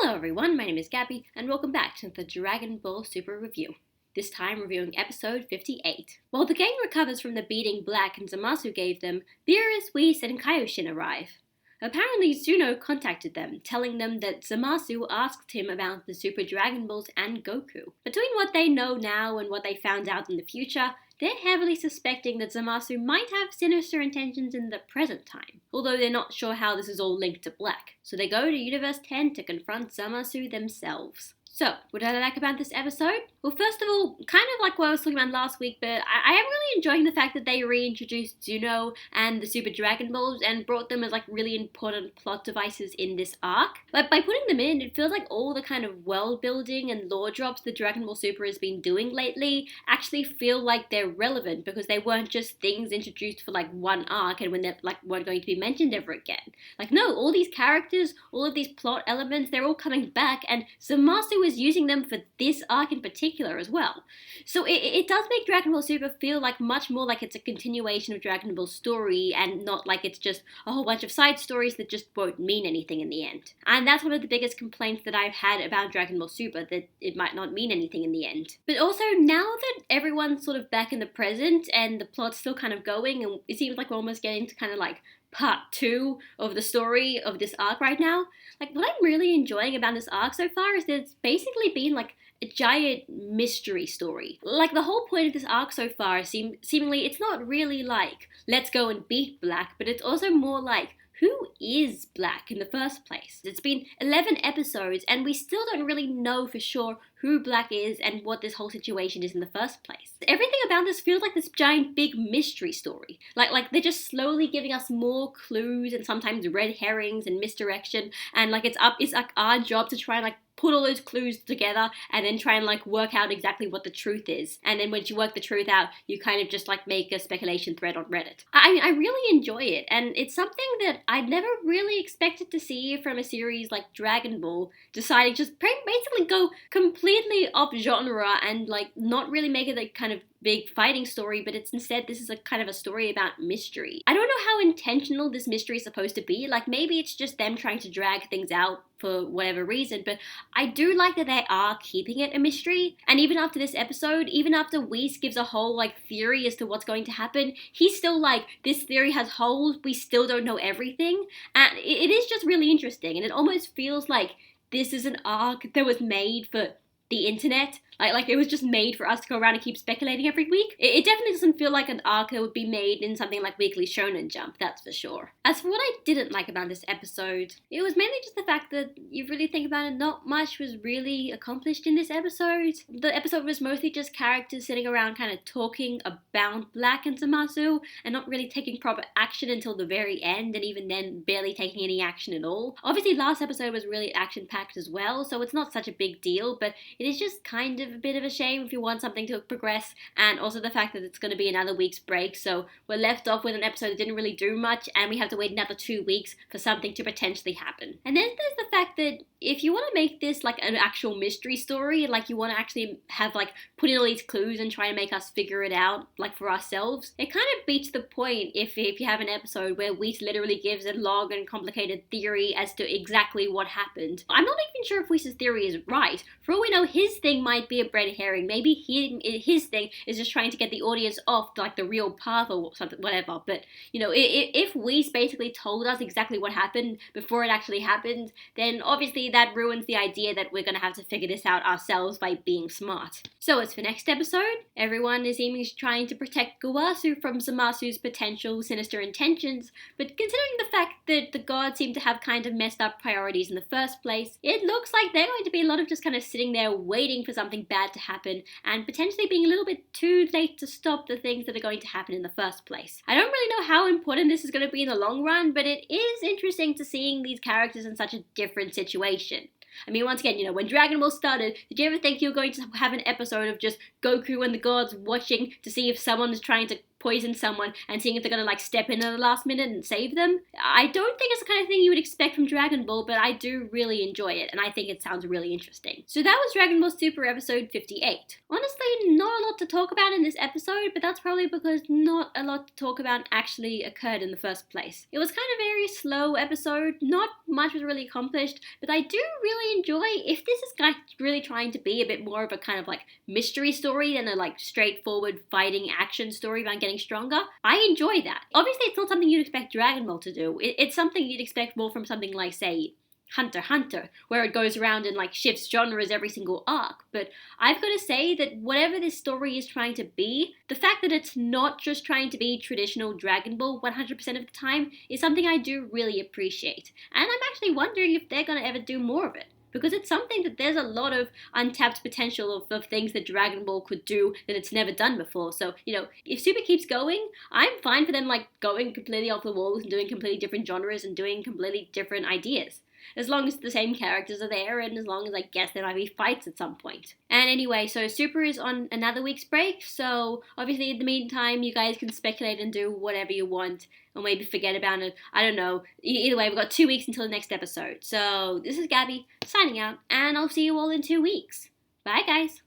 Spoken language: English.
Hello everyone, my name is Gabby, and welcome back to the Dragon Ball Super Review. This time reviewing episode 58. While the gang recovers from the beating Black and Zamasu gave them, Beerus, Whis, and Kaioshin arrive. Apparently Zuno contacted them, telling them that Zamasu asked him about the Super Dragon Balls and Goku. Between what they know now and what they found out in the future, they're heavily suspecting that Zamasu might have sinister intentions in the present time, although they're not sure how this is all linked to Black. So they go to Universe 10 to confront Zamasu themselves. So, what did I like about this episode? Well, first of all, kind of like what I was talking about last week, but I am really enjoying the fact that they reintroduced Zuno and the Super Dragon Balls and brought them as like really important plot devices in this arc. But by putting them in, it feels like all the kind of world building and lore drops that Dragon Ball Super has been doing lately actually feel like they're relevant because they weren't just things introduced for like one arc and when they like weren't going to be mentioned ever again. Like no, all these characters, all of these plot elements, they're all coming back, and Zamasu is using them for this arc in particular as well. So it does make Dragon Ball Super feel like much more like it's a continuation of Dragon Ball's story and not like it's just a whole bunch of side stories that just won't mean anything in the end. And that's one of the biggest complaints that I've had about Dragon Ball Super, that it might not mean anything in the end. But also now that everyone's sort of back in the present and the plot's still kind of going, and it seems like we're almost getting to kind of like part 2 of the story of this arc right now. Like, what I'm really enjoying about this arc so far is that it's basically been like a giant mystery story. Like, the whole point of this arc so far seemingly it's not really like, let's go and beat Black, but it's also more like, who is Black in the first place? It's been 11 episodes and we still don't really know for sure who Black is and what this whole situation is in the first place. Everything about this feels like this giant big mystery story. Like they're just slowly giving us more clues and sometimes red herrings and misdirection, and like it's like our job to try and like put all those clues together and then try and like work out exactly what the truth is. And then once you work the truth out, you kind of just like make a speculation thread on Reddit. I really enjoy it, and it's something that I'd never really expected to see from a series like Dragon Ball, deciding just basically go completely off genre and like not really make it a kind of big fighting story, but it's instead this is a kind of a story about mystery. I don't know how intentional this mystery is supposed to be. Like maybe it's just them trying to drag things out for whatever reason, but I do like that they are keeping it a mystery. And even after this episode, even after Whis gives a whole like theory as to what's going to happen, he's still like, this theory has holes, we still don't know everything. And it is just really interesting, and it almost feels like this is an arc that was made for the internet. Like it was just made for us to go around and keep speculating every week. It definitely doesn't feel like an arc that would be made in something like Weekly Shonen Jump, that's for sure. As for what I didn't like about this episode, it was mainly just the fact that you really think about it, not much was really accomplished in this episode. The episode was mostly just characters sitting around kind of talking about Black and Zamasu and not really taking proper action until the very end, and even then barely taking any action at all. Obviously last episode was really action-packed as well, so it's not such a big deal, but it is just kind of a bit of a shame if you want something to progress, and also the fact that it's going to be another week's break, so we're left off with an episode that didn't really do much and we have to wait another 2 weeks for something to potentially happen. And then there's the fact that if you want to make this like an actual mystery story, like you want to actually have like put in all these clues and try to make us figure it out like for ourselves, it kind of beats the point if you have an episode where Whis literally gives a long and complicated theory as to exactly what happened. I'm not even sure if Whis' theory is right. For all we know, his thing might be a red herring. Maybe his thing is just trying to get the audience off like the real path or something, whatever. But you know, if Whis basically told us exactly what happened before it actually happened, then obviously that ruins the idea that we're gonna have to figure this out ourselves by being smart. So as for next episode, everyone is seemingly trying to protect Guasu from Zamasu's potential sinister intentions, but considering the fact that the gods seem to have kind of messed up priorities in the first place, it looks like they're going to be a lot of just kind of sitting there waiting for something bad to happen and potentially being a little bit too late to stop the things that are going to happen in the first place. I don't really know how important this is going to be in the long run, but it is interesting to seeing these characters in such a different situation. I mean, once again, you know, when Dragon Ball started, did you ever think you were going to have an episode of just Goku and the gods watching to see if someone is trying to poison someone and seeing if they're gonna like step in at the last minute and save them. I don't think it's the kind of thing you would expect from Dragon Ball, but I do really enjoy it, and I think it sounds really interesting. So that was Dragon Ball Super episode 58. Honestly, not a lot to talk about in this episode, but that's probably because not a lot to talk about actually occurred in the first place. It was kind of a very slow episode, not much was really accomplished, but I do really enjoy if this is really trying to be a bit more of a kind of like mystery story than a like straightforward fighting action story about getting stronger. I enjoy that. Obviously, it's not something you'd expect Dragon Ball to do. It's something you'd expect more from something like, say, Hunter x Hunter, where it goes around and like shifts genres every single arc. But I've got to say that whatever this story is trying to be, the fact that it's not just trying to be traditional Dragon Ball 100% of the time is something I do really appreciate. And I'm actually wondering if they're going to ever do more of it, because it's something that there's a lot of untapped potential of things that Dragon Ball could do that it's never done before. So, if Super keeps going, I'm fine for them like going completely off the walls and doing completely different genres and doing completely different ideas. As long as the same characters are there, and as long as I guess there might be fights at some point. And anyway, so Super is on another week's break, so obviously in the meantime, you guys can speculate and do whatever you want, or maybe forget about it. I don't know. Either way, we've got 2 weeks until the next episode. So this is Gabby, signing out, and I'll see you all in 2 weeks. Bye, guys!